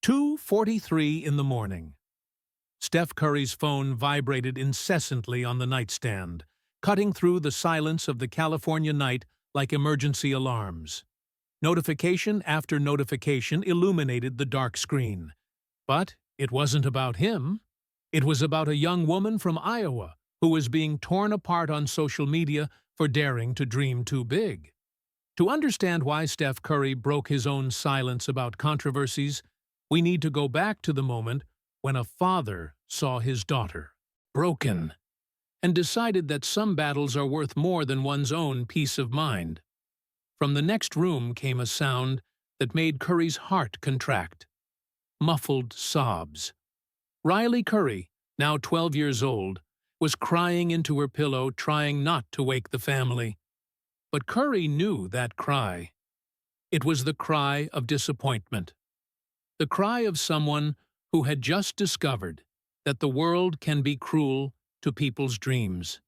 2:43 in the morning. Steph Curry's phone vibrated incessantly on the nightstand, cutting through the silence of the California night like emergency alarms. Notification after notification illuminated the dark screen. But it wasn't about him. It was about a young woman from Iowa who was being torn apart on social media for daring to dream too big. To understand why Steph Curry broke his own silence about controversies, we need to go back to the moment when a father saw his daughter broken and decided that some battles are worth more than one's own peace of mind. From the next room came a sound that made Curry's heart contract. Muffled sobs. Riley Curry, now 12 years old, was crying into her pillow, trying not to wake the family. But Curry knew that cry. It was the cry of disappointment. The cry of someone who had just discovered that the world can be cruel to people's dreams.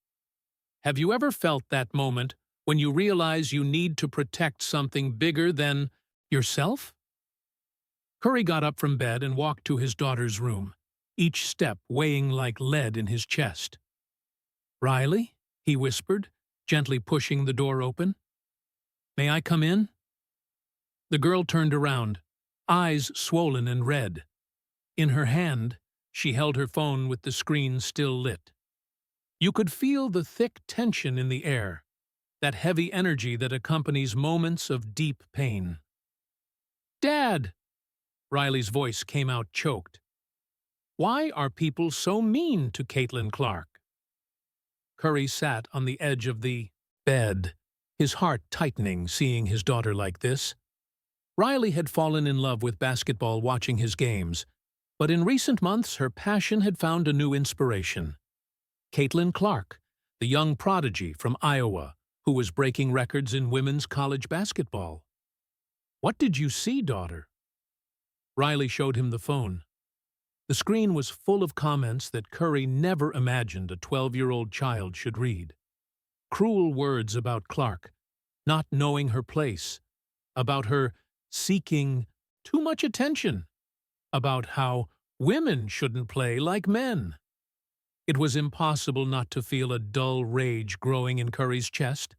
Have you ever felt that moment when you realize you need to protect something bigger than yourself? Curry got up from bed and walked to his daughter's room, each step weighing like lead in his chest. "Riley," he whispered, gently pushing the door open. "May I come in?" The girl turned around, eyes swollen and red. In her hand, she held her phone with the screen still lit. You could feel the thick tension in the air, that heavy energy that accompanies moments of deep pain. "Dad!" Riley's voice came out choked. "Why are people so mean to Caitlin Clark?" Curry sat on the edge of the bed, his heart tightening seeing his daughter like this. Riley had fallen in love with basketball watching his games, but in recent months her passion had found a new inspiration. Caitlin Clark, the young prodigy from Iowa who was breaking records in women's college basketball. "What did you see, daughter?" Riley showed him the phone. The screen was full of comments that Curry never imagined a 12-year-old child should read. Cruel words about Clark, not knowing her place, about her seeking too much attention, about how women shouldn't play like men. It was impossible not to feel a dull rage growing in Curry's chest,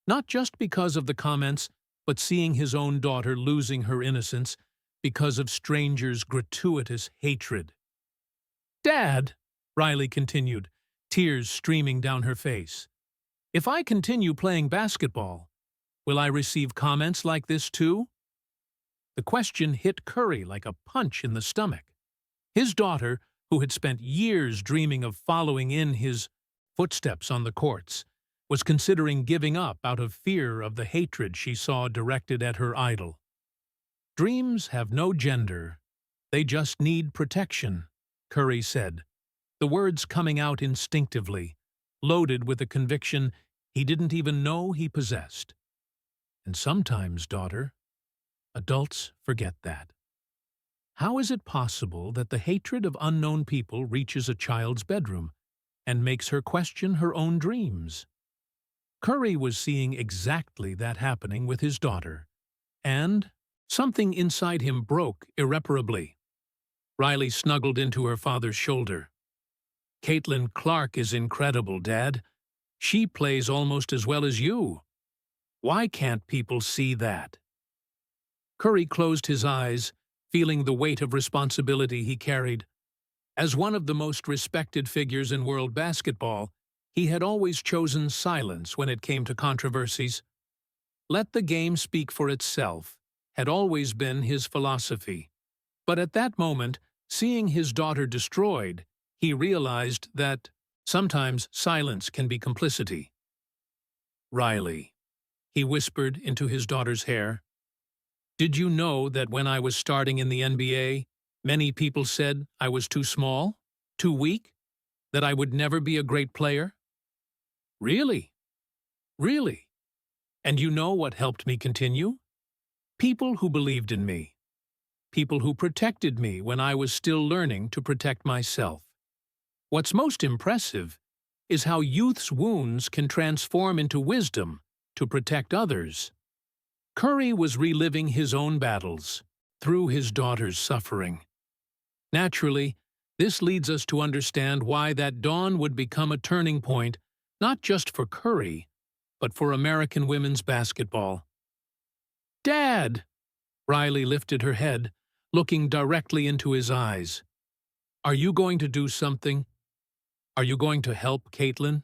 not just because of the comments, but seeing his own daughter losing her innocence because of strangers' gratuitous hatred. "Dad," Riley continued, tears streaming down her face, "if I continue playing basketball, will I receive comments like this too?" The question hit Curry like a punch in the stomach. His daughter, who had spent years dreaming of following in his footsteps on the courts, was considering giving up out of fear of the hatred she saw directed at her idol. "Dreams have no gender. They just need protection," Curry said, the words coming out instinctively, loaded with a conviction he didn't even know he possessed. "And sometimes, daughter, adults forget that. How is it possible that the hatred of unknown people reaches a child's bedroom and makes her question her own dreams?" Curry was seeing exactly that happening with his daughter, and something inside him broke irreparably. Riley snuggled into her father's shoulder. "Caitlin Clark is incredible, Dad. She plays almost as well as you. Why can't people see that?" Curry closed his eyes, feeling the weight of responsibility he carried. As one of the most respected figures in world basketball, he had always chosen silence when it came to controversies. Let the game speak for itself had always been his philosophy. But at that moment, seeing his daughter destroyed, he realized that sometimes silence can be complicity. "Riley," he whispered into his daughter's hair, "did you know that when I was starting in the NBA, many people said I was too small, too weak, that I would never be a great player?" "Really? Really? And you know what helped me continue? People who believed in me. People who protected me when I was still learning to protect myself. What's most impressive is how youth's wounds can transform into wisdom to protect others." Curry was reliving his own battles, through his daughter's suffering. Naturally, this leads us to understand why that dawn would become a turning point, not just for Curry, but for American women's basketball. "Dad!" Riley lifted her head, looking directly into his eyes. "Are you going to do something? Are you going to help Caitlin?"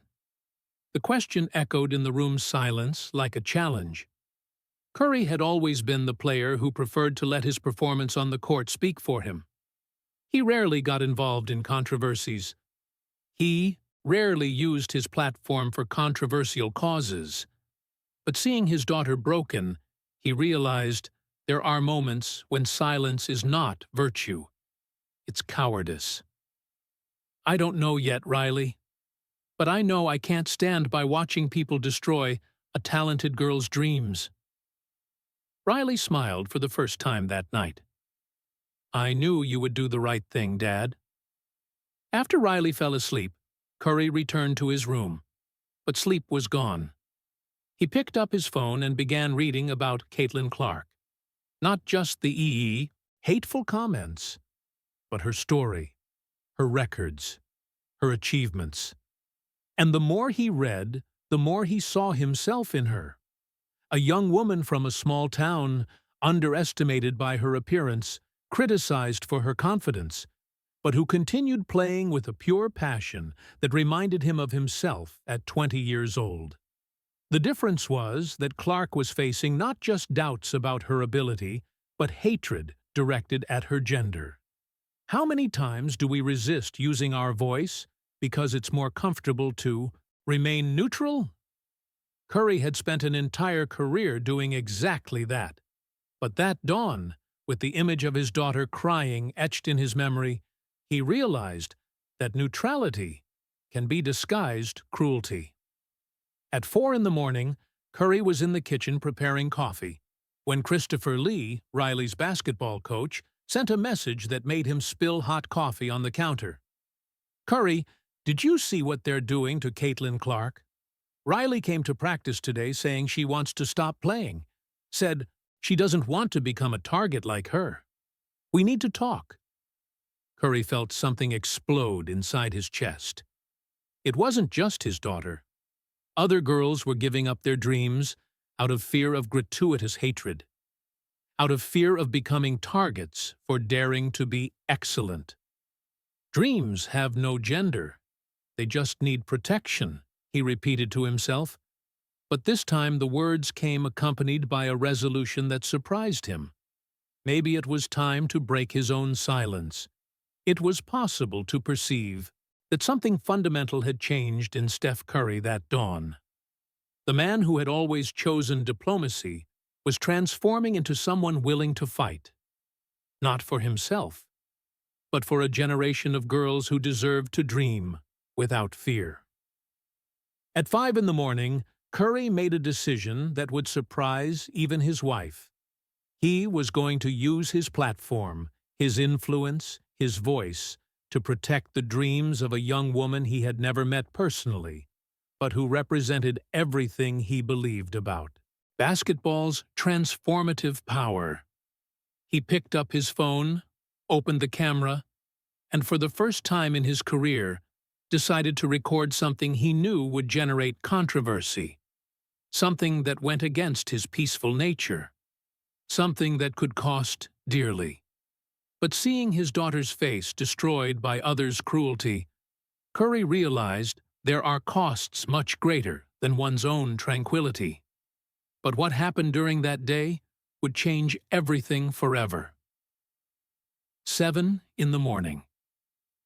The question echoed in the room's silence like a challenge. Curry had always been the player who preferred to let his performance on the court speak for him. He rarely got involved in controversies. He rarely used his platform for controversial causes. But seeing his daughter broken, he realized there are moments when silence is not virtue. It's cowardice. "I don't know yet, Riley. But I know I can't stand by watching people destroy a talented girl's dreams." Riley smiled for the first time that night. "I knew you would do the right thing, Dad." After Riley fell asleep, Curry returned to his room, but sleep was gone. He picked up his phone and began reading about Caitlin Clark. Not just the hateful comments, but her story, her records, her achievements. And the more he read, the more he saw himself in her. A young woman from a small town, underestimated by her appearance, criticized for her confidence, but who continued playing with a pure passion that reminded him of himself at 20 years old. The difference was that Clark was facing not just doubts about her ability, but hatred directed at her gender. How many times do we resist using our voice because it's more comfortable to remain neutral? Curry had spent an entire career doing exactly that. But that dawn, with the image of his daughter crying etched in his memory, he realized that neutrality can be disguised cruelty. At 4 a.m, Curry was in the kitchen preparing coffee, when Christopher Lee, Riley's basketball coach, sent a message that made him spill hot coffee on the counter. "Curry, did you see what they're doing to Caitlin Clark? Riley came to practice today saying she wants to stop playing. Said she doesn't want to become a target like her. We need to talk." Curry felt something explode inside his chest. It wasn't just his daughter. Other girls were giving up their dreams out of fear of gratuitous hatred, out of fear of becoming targets for daring to be excellent. "Dreams have no gender. They just need protection," he repeated to himself. But this time the words came accompanied by a resolution that surprised him. Maybe it was time to break his own silence. It was possible to perceive that something fundamental had changed in Steph Curry that dawn. The man who had always chosen diplomacy was transforming into someone willing to fight. Not for himself, but for a generation of girls who deserved to dream without fear. At 5 a.m, Curry made a decision that would surprise even his wife. He was going to use his platform, his influence, his voice, to protect the dreams of a young woman he had never met personally, but who represented everything he believed about basketball's transformative power. He picked up his phone, opened the camera, and for the first time in his career, decided to record something he knew would generate controversy, something that went against his peaceful nature, something that could cost dearly. But seeing his daughter's face destroyed by others' cruelty, Curry realized there are costs much greater than one's own tranquility. But what happened during that day would change everything forever. 7 a.m.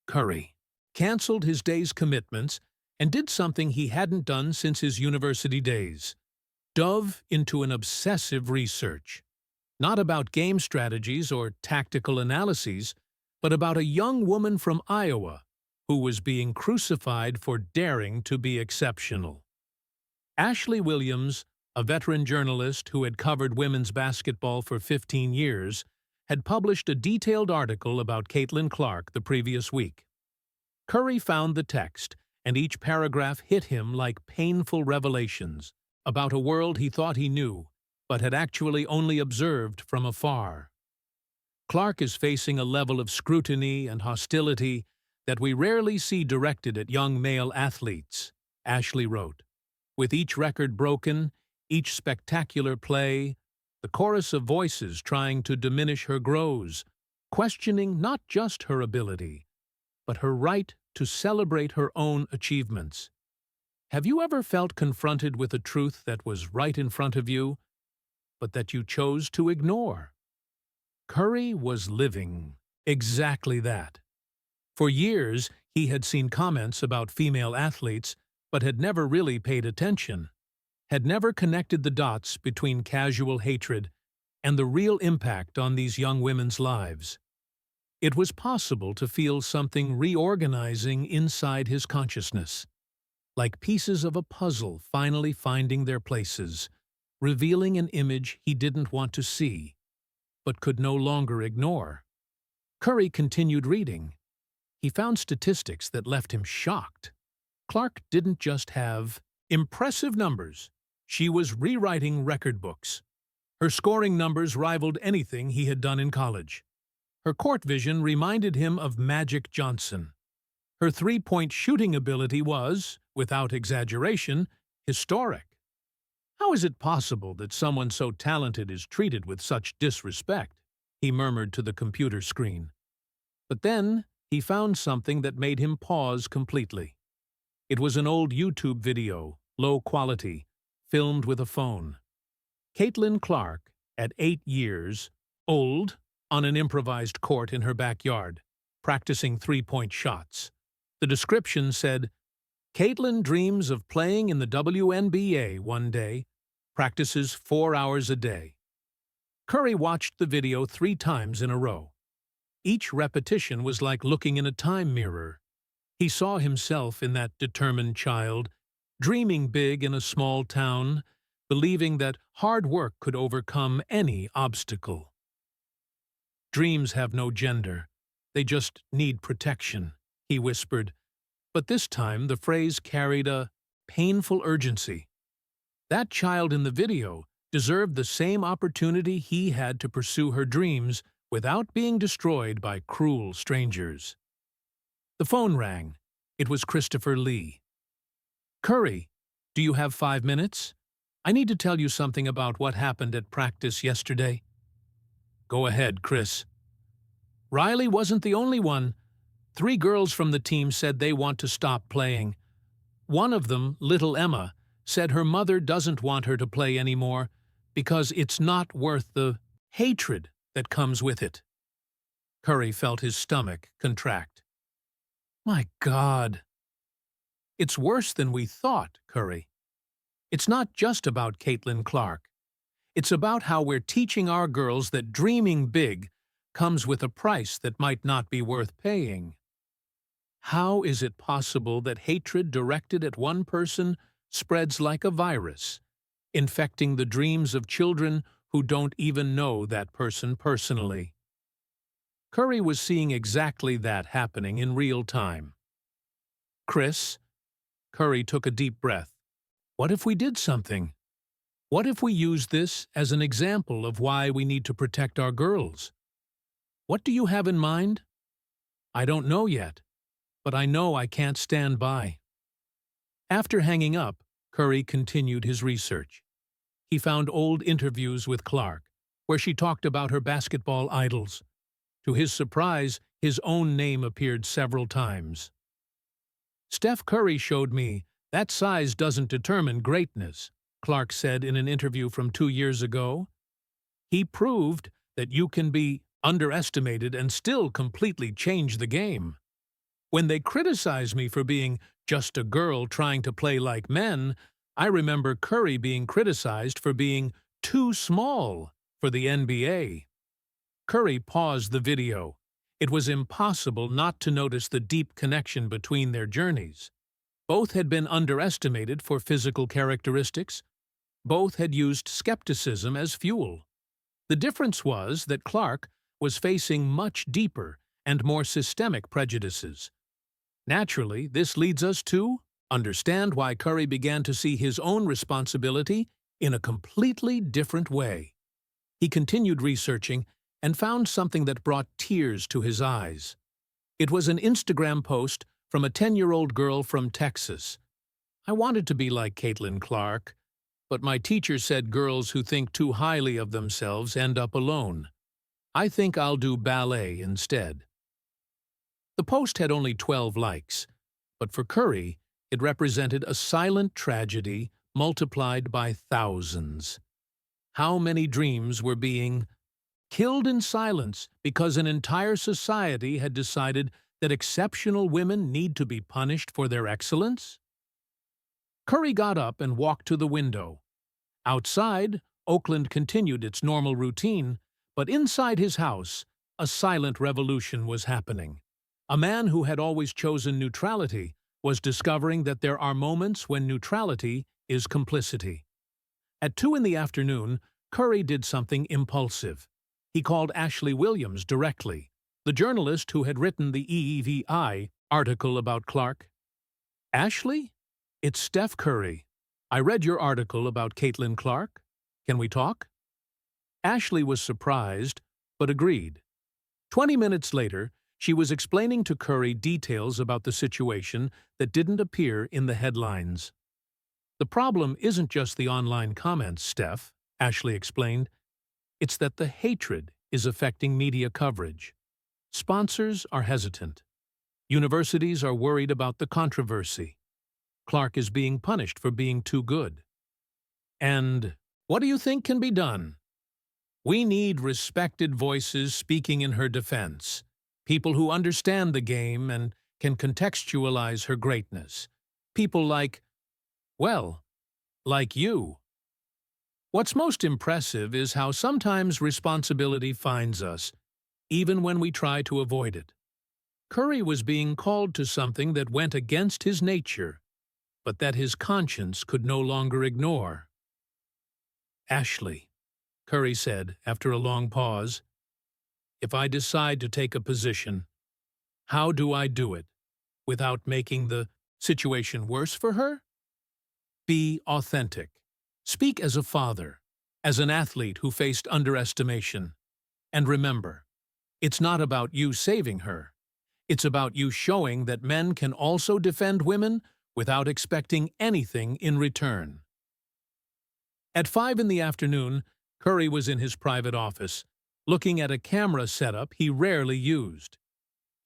Curry canceled his day's commitments and did something he hadn't done since his university days. Dove into an obsessive research. Not about game strategies or tactical analyses, but about a young woman from Iowa who was being crucified for daring to be exceptional. Ashley Williams, a veteran journalist who had covered women's basketball for 15 years, had published a detailed article about Caitlin Clark the previous week. Curry found the text, and each paragraph hit him like painful revelations about a world he thought he knew, but had actually only observed from afar. Clark is facing a level of scrutiny and hostility that we rarely see directed at young male athletes, Ashley wrote. With each record broken, each spectacular play, the chorus of voices trying to diminish her grows, questioning not just her ability, but her right to celebrate her own achievements. Have you ever felt confronted with a truth that was right in front of you, but that you chose to ignore? Curry was living exactly that. For years, he had seen comments about female athletes, but had never really paid attention, had never connected the dots between casual hatred and the real impact on these young women's lives. It was possible to feel something reorganizing inside his consciousness, like pieces of a puzzle finally finding their places, revealing an image he didn't want to see, but could no longer ignore. Curry continued reading. He found statistics that left him shocked. Clark didn't just have impressive numbers. She was rewriting record books. Her scoring numbers rivaled anything he had done in college. Her court vision reminded him of Magic Johnson. Her three-point shooting ability was, without exaggeration, historic. How is it possible that someone so talented is treated with such disrespect? He murmured to the computer screen. But then he found something that made him pause completely. It was an old YouTube video, low quality, filmed with a phone. Caitlin Clark, at 8 years old, on an improvised court in her backyard, practicing three-point shots. The description said, Caitlin dreams of playing in the WNBA one day, practices 4 hours a day. Curry watched the video 3 times in a row. Each repetition was like looking in a time mirror. He saw himself in that determined child, dreaming big in a small town, believing that hard work could overcome any obstacle. Dreams have no gender. They just need protection, he whispered. But this time the phrase carried a painful urgency. That child in the video deserved the same opportunity he had to pursue her dreams without being destroyed by cruel strangers. The phone rang. It was Christopher Lee. Curry, do you have 5 minutes? I need to tell you something about what happened at practice yesterday. Go ahead, Chris. Riley wasn't the only one. 3 girls from the team said they want to stop playing. One of them, little Emma, said her mother doesn't want her to play anymore because it's not worth the hatred that comes with it. Curry felt his stomach contract. My God. It's worse than we thought, Curry. It's not just about Caitlin Clark. It's about how we're teaching our girls that dreaming big comes with a price that might not be worth paying. How is it possible that hatred directed at one person spreads like a virus, infecting the dreams of children who don't even know that person personally? Curry was seeing exactly that happening in real time. Chris, Curry took a deep breath. What if we did something? What if we used this as an example of why we need to protect our girls? What do you have in mind? I don't know yet, but I know I can't stand by. After hanging up, Curry continued his research. He found old interviews with Clark, where she talked about her basketball idols. To his surprise, his own name appeared several times. Steph Curry showed me that size doesn't determine greatness, Clark said in an interview from 2 years ago. He proved that you can be underestimated and still completely change the game. When they criticize me for being just a girl trying to play like men, I remember Curry being criticized for being too small for the NBA. Curry paused the video. It was impossible not to notice the deep connection between their journeys. Both had been underestimated for physical characteristics. Both had used skepticism as fuel. The difference was that Clark was facing much deeper and more systemic prejudices. Naturally, this leads us to understand why Curry began to see his own responsibility in a completely different way. He continued researching, and found something that brought tears to his eyes. It was an Instagram post from a 10-year-old girl from Texas. "I wanted to be like Caitlin Clark, but my teacher said girls who think too highly of themselves end up alone. I think I'll do ballet instead." The post had only 12 likes, but for Curry, it represented a silent tragedy multiplied by thousands. How many dreams were being killed in silence because an entire society had decided that exceptional women need to be punished for their excellence? Curry got up and walked to the window. Outside, Oakland continued its normal routine, but inside his house, a silent revolution was happening. A man who had always chosen neutrality was discovering that there are moments when neutrality is complicity. At 2 in the afternoon, Curry did something impulsive. He called Ashley Williams directly, the journalist who had written the EEVI article about Clark. "Ashley? It's Steph Curry. I read your article about Caitlin Clark. Can we talk?" Ashley was surprised, but agreed. 20 minutes later, she was explaining to Curry details about the situation that didn't appear in the headlines. "The problem isn't just the online comments, Steph," Ashley explained. "It's that the hatred is affecting media coverage. Sponsors are hesitant. Universities are worried about the controversy. Clark is being punished for being too good. And what do you think can be done? We need respected voices speaking in her defense, people who understand the game and can contextualize her greatness. People like, well, like you." What's most impressive is how sometimes responsibility finds us, even when we try to avoid it. Curry was being called to something that went against his nature, but that his conscience could no longer ignore. "Ashley," Curry said after a long pause, "if I decide to take a position, how do I do it without making the situation worse for her? Be authentic. Speak as a father, as an athlete who faced underestimation. And remember, it's not about you saving her. It's about you showing that men can also defend women without expecting anything in return." At 5 in the afternoon, Curry was in his private office, looking at a camera setup he rarely used.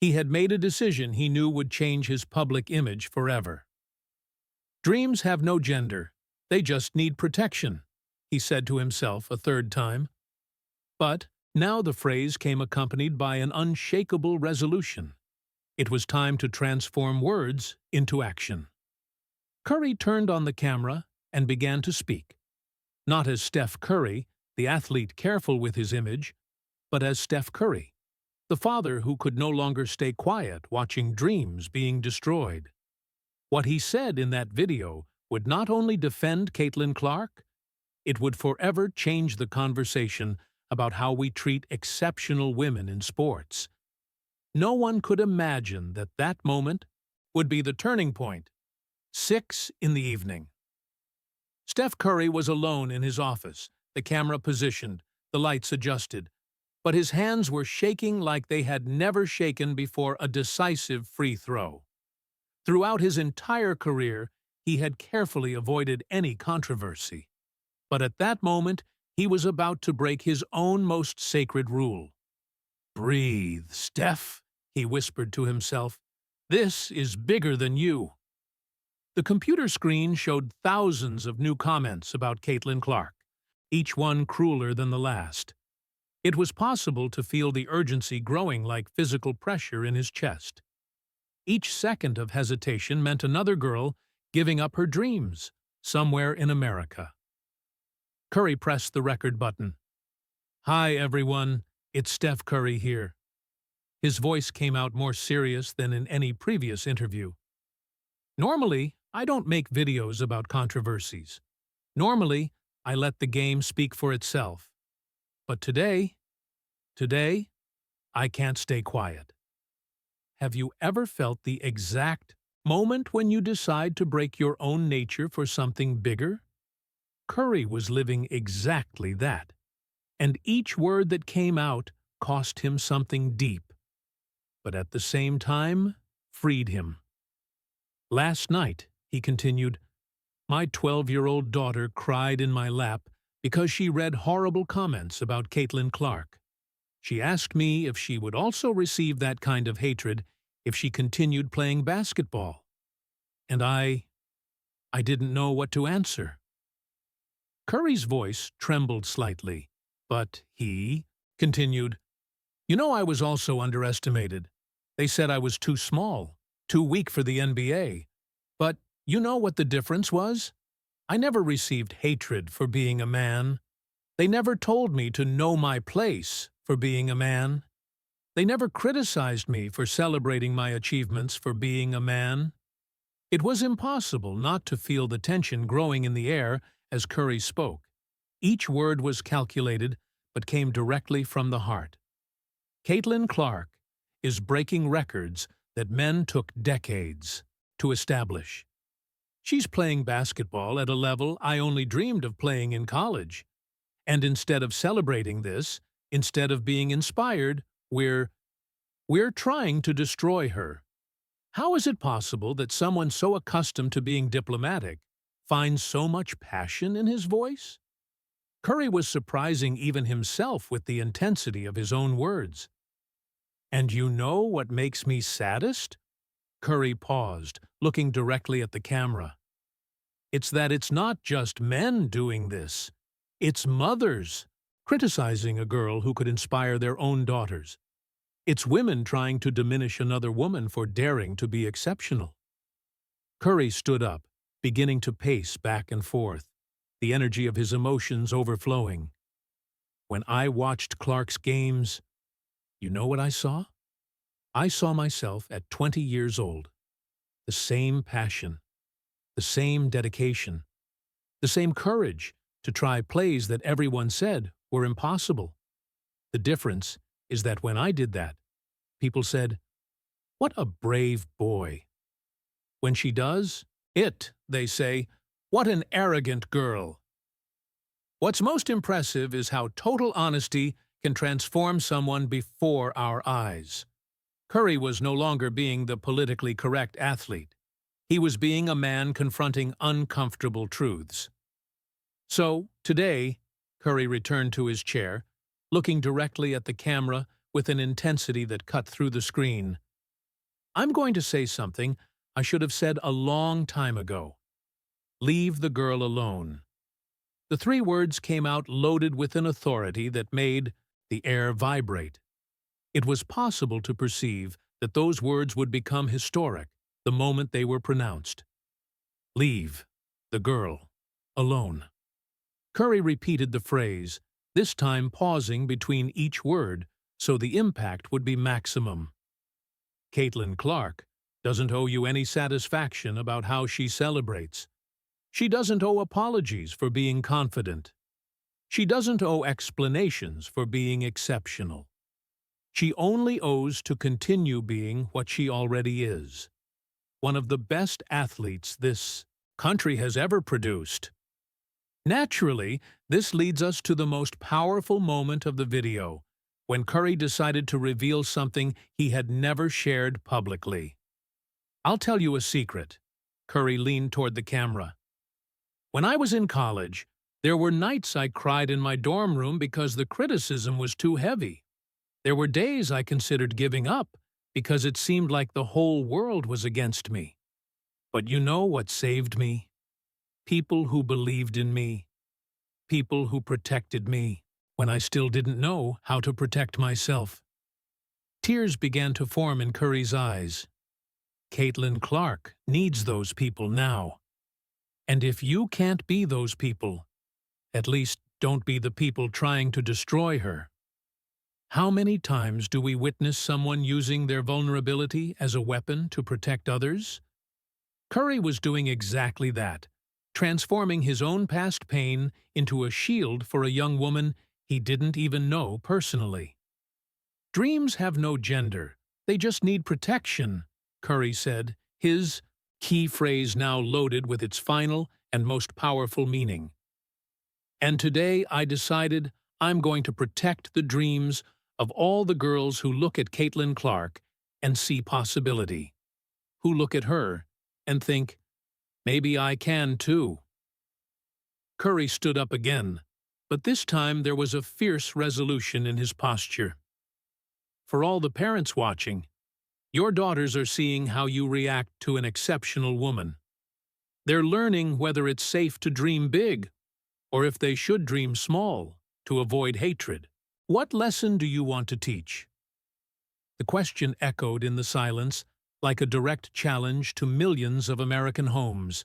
He had made a decision he knew would change his public image forever. "Dreams have no gender. They just need protection," he said to himself a third time. But now the phrase came accompanied by an unshakable resolution. It was time to transform words into action. Curry turned on the camera and began to speak. Not as Steph Curry, the athlete careful with his image, but as Steph Curry, the father who could no longer stay quiet watching dreams being destroyed. What he said in that video would not only defend Caitlin Clark, it would forever change the conversation about how we treat exceptional women in sports. No one could imagine that that moment would be the turning point. 6 in the evening. Steph Curry was alone in his office, the camera positioned, the lights adjusted, but his hands were shaking like they had never shaken before a decisive free throw. Throughout his entire career, he had carefully avoided any controversy. But at that moment, he was about to break his own most sacred rule. "Breathe, Steph," he whispered to himself. "This is bigger than you." The computer screen showed thousands of new comments about Caitlin Clark, each one crueler than the last. It was possible to feel the urgency growing like physical pressure in his chest. Each second of hesitation meant another girl giving up her dreams, somewhere in America. Curry pressed the record button. "Hi, everyone. It's Steph Curry here." His voice came out more serious than in any previous interview. "Normally, I don't make videos about controversies. Normally, I let the game speak for itself. But today, I can't stay quiet." Have you ever felt the exact moment when you decide to break your own nature for something bigger? Curry was living exactly that, and each word that came out cost him something deep, but at the same time freed him. Last night, he continued, my 12-year-old daughter cried in my lap because she read horrible comments about Caitlin Clark. She asked me if she would also receive that kind of hatred if she continued playing basketball. And I didn't know what to answer. Curry's voice trembled slightly, but he continued, you know, I was also underestimated. They said I was too small, too weak for the NBA. But you know what the difference was? I never received hatred for being a man. They never told me to know my place for being a man. They never criticized me for celebrating my achievements for being a man. It was impossible not to feel the tension growing in the air as Curry spoke. Each word was calculated, but came directly from the heart. Caitlin Clark is breaking records that men took decades to establish. She's playing basketball at a level I only dreamed of playing in college. And instead of celebrating this, instead of being inspired, we're trying to destroy her. How is it possible that someone so accustomed to being diplomatic finds so much passion in his voice? Curry was surprising even himself with the intensity of his own words. And you know what makes me saddest? Curry paused, looking directly at the camera. It's that it's not just men doing this. It's mothers criticizing a girl who could inspire their own daughters. It's women trying to diminish another woman for daring to be exceptional. Curry stood up, beginning to pace back and forth, the energy of his emotions overflowing. When I watched Clark's games, you know what I saw? I saw myself at 20 years old. The same passion, the same dedication, the same courage to try plays that everyone said were impossible. The difference is that when I did that, people said, "What a brave boy." When she does, they say, "What an arrogant girl." What's most impressive is how total honesty can transform someone before our eyes. Curry was no longer being the politically correct athlete. He was being a man confronting uncomfortable truths. So, today, Curry returned to his chair, looking directly at the camera with an intensity that cut through the screen. I'm going to say something I should have said a long time ago. Leave the girl alone. The 3 words came out loaded with an authority that made the air vibrate. It was possible to perceive that those words would become historic the moment they were pronounced. Leave the girl alone. Curry repeated the phrase, this time pausing between each word so the impact would be maximum. Caitlin Clark doesn't owe you any satisfaction about how she celebrates. She doesn't owe apologies for being confident. She doesn't owe explanations for being exceptional. She only owes to continue being what she already is. One of the best athletes this country has ever produced. Naturally, this leads us to the most powerful moment of the video, when Curry decided to reveal something he had never shared publicly. I'll tell you a secret. Curry leaned toward the camera. When I was in college, there were nights I cried in my dorm room because the criticism was too heavy. There were days I considered giving up because it seemed like the whole world was against me. But you know what saved me? People who believed in me. People who protected me when I still didn't know how to protect myself. Tears began to form in Curry's eyes. Caitlin Clark needs those people now. And if you can't be those people, at least don't be the people trying to destroy her. How many times do we witness someone using their vulnerability as a weapon to protect others? Curry was doing exactly that, transforming his own past pain into a shield for a young woman he didn't even know personally. Dreams have no gender, they just need protection, Curry said, his key phrase now loaded with its final and most powerful meaning. And today I decided I'm going to protect the dreams of all the girls who look at Caitlin Clark and see possibility, who look at her and think, maybe I can too. Curry stood up again, but this time there was a fierce resolution in his posture. For all the parents watching, your daughters are seeing how you react to an exceptional woman. They're learning whether it's safe to dream big, or if they should dream small, to avoid hatred. What lesson do you want to teach? The question echoed in the silence like a direct challenge to millions of American homes.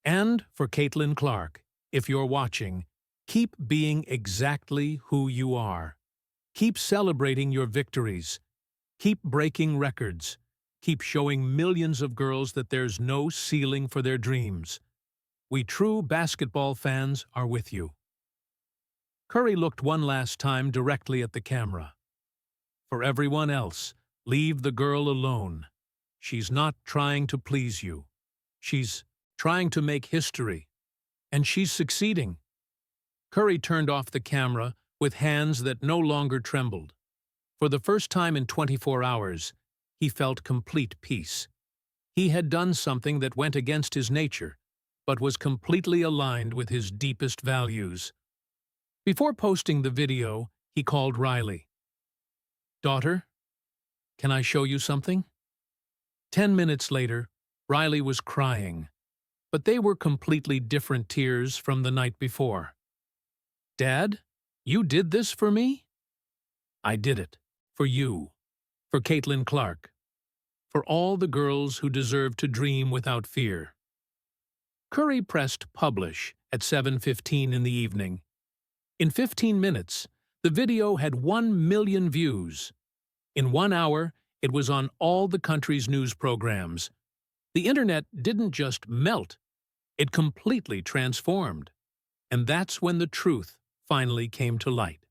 And for Caitlin Clark, if you're watching, keep being exactly who you are. Keep celebrating your victories. Keep breaking records. Keep showing millions of girls that there's no ceiling for their dreams. We true basketball fans are with you. Curry looked one last time directly at the camera. For everyone else, leave the girl alone. She's not trying to please you. She's trying to make history. And she's succeeding. Curry turned off the camera with hands that no longer trembled. For the first time in 24 hours, he felt complete peace. He had done something that went against his nature, but was completely aligned with his deepest values. Before posting the video, he called Riley. "Daughter, can I show you something?" 10 minutes later, Riley was crying, but they were completely different tears from the night before. "Dad, you did this for me?" "I did it. For you. For Caitlin Clark. For all the girls who deserve to dream without fear." Curry pressed publish at 7:15 in the evening. In 15 minutes, the video had 1 million views. In 1 hour, it was on all the country's news programs. The internet didn't just melt, it completely transformed. And that's when the truth finally came to light.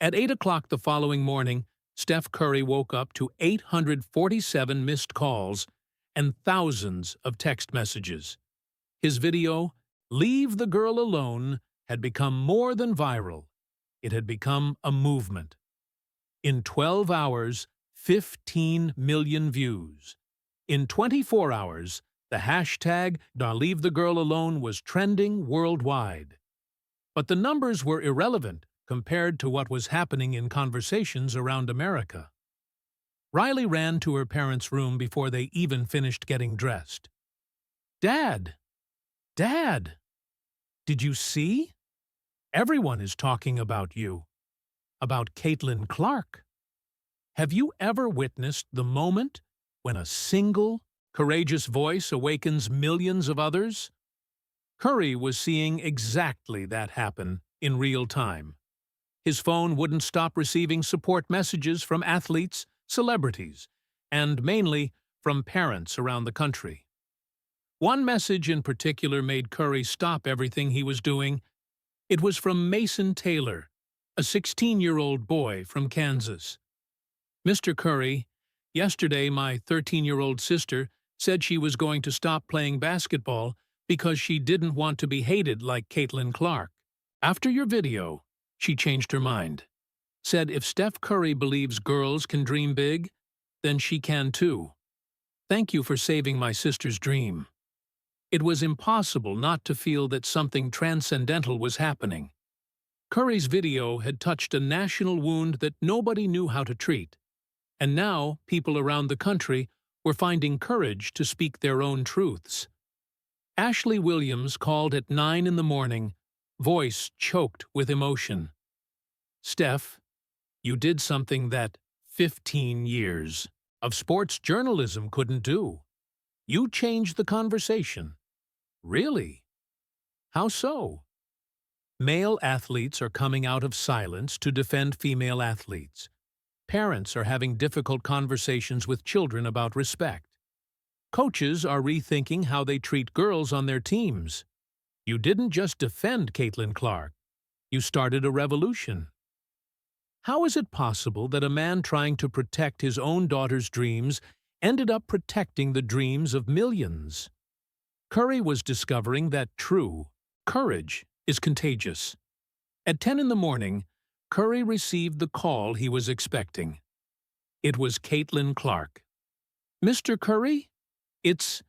At 8 o'clock the following morning, Steph Curry woke up to 847 missed calls and thousands of text messages. His video, "Leave the Girl Alone," had become more than viral. It had become a movement. In 12 hours, 15 million views. In 24 hours, the hashtag "Leave the Girl Alone" was trending worldwide. But the numbers were irrelevant compared to what was happening in conversations around America. Riley ran to her parents' room before they even finished getting dressed. "Dad! Dad! Did you see? Everyone is talking about you. About Caitlin Clark. Have you ever witnessed the moment when a single, courageous voice awakens millions of others?" Curry was seeing exactly that happen in real time. His phone wouldn't stop receiving support messages from athletes, celebrities, and mainly from parents around the country. One message in particular made Curry stop everything he was doing. It was from Mason Taylor, a 16-year-old boy from Kansas. "Mr. Curry, yesterday my 13-year-old sister said she was going to stop playing basketball because she didn't want to be hated like Caitlin Clark. After your video, she changed her mind. Said if Steph Curry believes girls can dream big, then she can too. Thank you for saving my sister's dream." It was impossible not to feel that something transcendental was happening. Curry's video had touched a national wound that nobody knew how to treat, and now people around the country were finding courage to speak their own truths. Ashley Williams called at 9 in the morning, voice choked with emotion. "Steph, you did something that 15 years of sports journalism couldn't do. You changed the conversation." "Really? How so?" "Male athletes are coming out of silence to defend female athletes. Parents are having difficult conversations with children about respect. Coaches are rethinking how they treat girls on their teams. You didn't just defend Caitlin Clark. You started a revolution. How is it possible that a man trying to protect his own daughter's dreams ended up protecting the dreams of millions?" Curry was discovering that true courage is contagious. At 10 in the morning, Curry received the call he was expecting. It was Caitlin Clark. "Mr. Curry? It's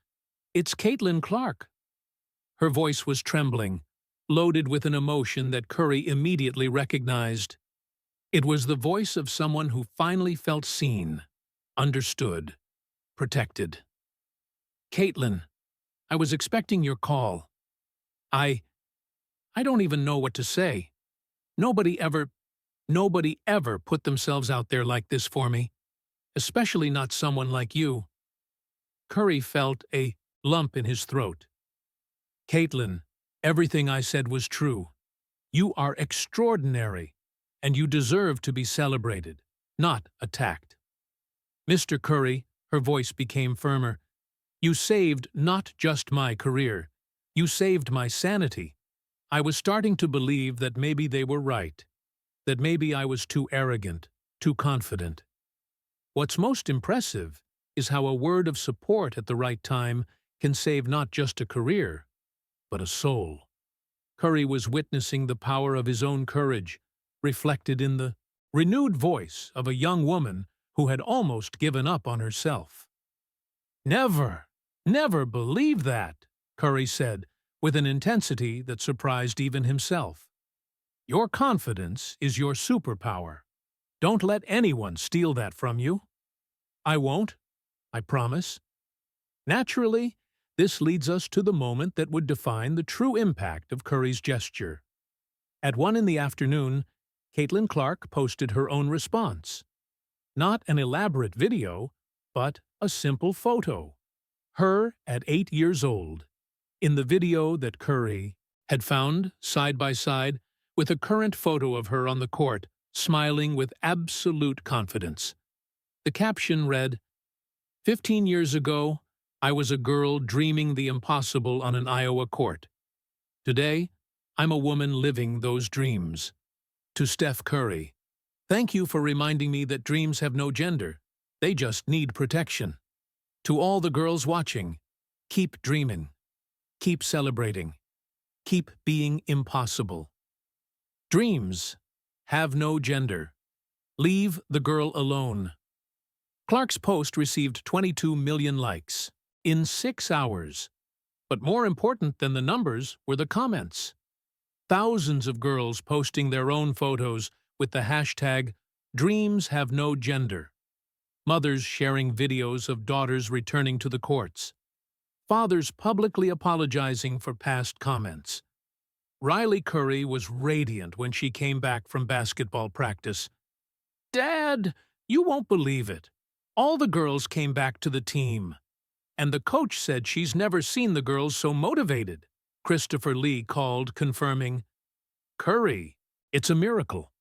Caitlin Clark." Her voice was trembling, loaded with an emotion that Curry immediately recognized. It was the voice of someone who finally felt seen, understood, protected. "Caitlin, I was expecting your call. I don't even know what to say. Nobody ever put themselves out there like this for me, especially not someone like you." Curry felt a lump in his throat. "Caitlin, everything I said was true. You are extraordinary, and you deserve to be celebrated, not attacked." "Mr. Curry," her voice became firmer, "you saved not just my career. You saved my sanity. I was starting to believe that maybe they were right, that maybe I was too arrogant, too confident. What's most impressive is how a word of support at the right time can save not just a career, but a soul." Curry was witnessing the power of his own courage, reflected in the renewed voice of a young woman who had almost given up on herself. Never believe that," Curry said, with an intensity that surprised even himself. "Your confidence is your superpower. Don't let anyone steal that from you." "I won't. I promise." Naturally, this leads us to the moment that would define the true impact of Curry's gesture. At 1 in the afternoon, Caitlin Clark posted her own response. Not an elaborate video, but a simple photo. Her at 8 years old, in the video that Curry had found side by side with a current photo of her on the court, smiling with absolute confidence. The caption read, "15 years ago, I was a girl dreaming the impossible on an Iowa court. Today, I'm a woman living those dreams." To Steph Curry, "Thank you for reminding me that dreams have no gender. They just need protection." To all the girls watching, keep dreaming. Keep celebrating. Keep being impossible. Dreams have no gender. Leave the girl alone. Clark's post received 22 million likes in 6 hours. But more important than the numbers were the comments. Thousands of girls posting their own photos with the hashtag #DreamsHaveNoGender. Mothers sharing videos of daughters returning to the courts. Fathers publicly apologizing for past comments. Riley Curry was radiant when she came back from basketball practice. "Dad, you won't believe it. All the girls came back to the team. And the coach said she's never seen the girls so motivated," Christopher Lee called, confirming, "Curry, it's a miracle.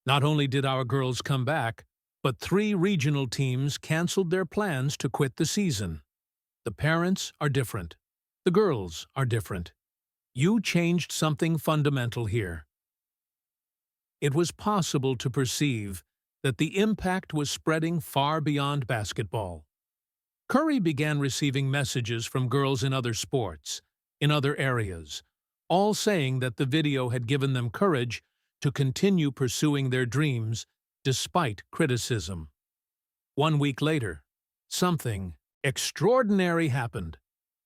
Not only did our girls come back, but 3 regional teams canceled their plans to quit the season. The parents are different. The girls are different. You changed something fundamental here." It was possible to perceive that the impact was spreading far beyond basketball. Curry began receiving messages from girls in other sports, in other areas, all saying that the video had given them courage to continue pursuing their dreams despite criticism. 1 week later, something extraordinary happened.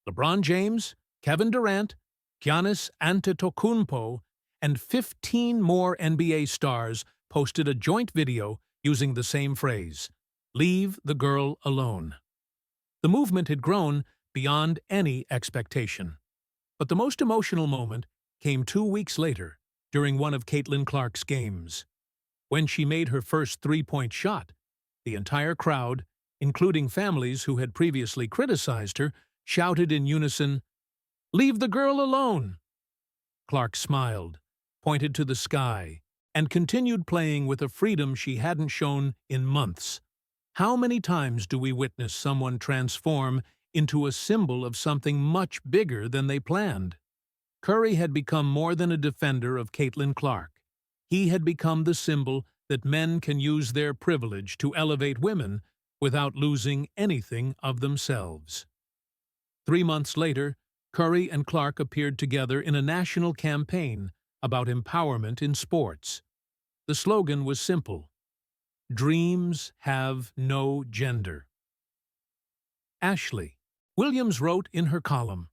LeBron James, Kevin Durant, Giannis Antetokounmpo, and 15 more NBA stars posted a joint video using the same phrase, "Leave the girl alone." The movement had grown beyond any expectation. But the most emotional moment came 2 weeks later, during one of Caitlin Clark's games. When she made her first three-point shot, the entire crowd, including families who had previously criticized her, shouted in unison, "Leave the girl alone!" Clark smiled, pointed to the sky, and continued playing with a freedom she hadn't shown in months. How many times do we witness someone transform into a symbol of something much bigger than they planned? Curry had become more than a defender of Caitlin Clark. He had become the symbol that men can use their privilege to elevate women without losing anything of themselves. 3 months later, Curry and Clark appeared together in a national campaign about empowerment in sports. The slogan was simple: dreams have no gender. Ashley Williams wrote in her column,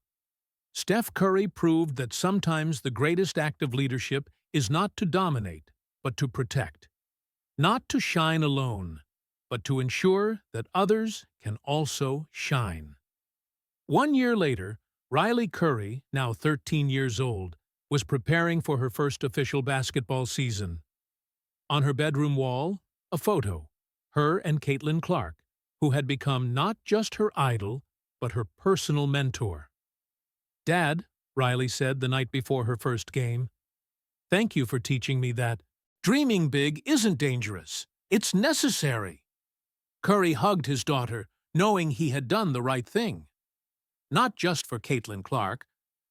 Steph Curry proved that sometimes the greatest act of leadership is not to dominate, but to protect. Not to shine alone, but to ensure that others can also shine. 1 year later, Riley Curry, now 13 years old, was preparing for her first official basketball season. On her bedroom wall, a photo, her and Caitlin Clark, who had become not just her idol, but her personal mentor. "Dad," Riley said the night before her first game, "thank you for teaching me that dreaming big isn't dangerous. It's necessary." Curry hugged his daughter, knowing he had done the right thing. Not just for Caitlin Clark,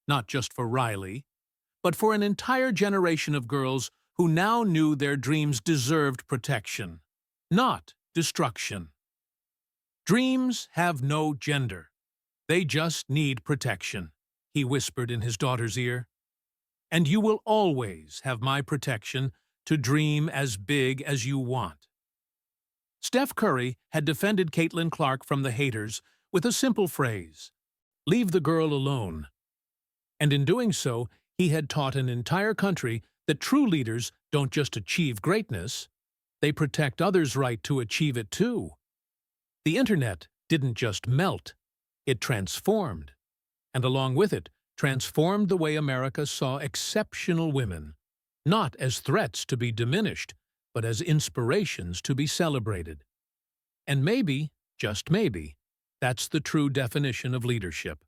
not just for Riley, but for an entire generation of girls who now knew their dreams deserved protection, not destruction. Dreams have no gender. They just need protection, he whispered in his daughter's ear. And you will always have my protection to dream as big as you want. Steph Curry had defended Caitlin Clark from the haters with a simple phrase: leave the girl alone. And in doing so, he had taught an entire country that true leaders don't just achieve greatness, they protect others' right to achieve it too. The internet didn't just melt, it transformed. And along with it, transformed the way America saw exceptional women, not as threats to be diminished, but as inspirations to be celebrated. And maybe, just maybe, that's the true definition of leadership.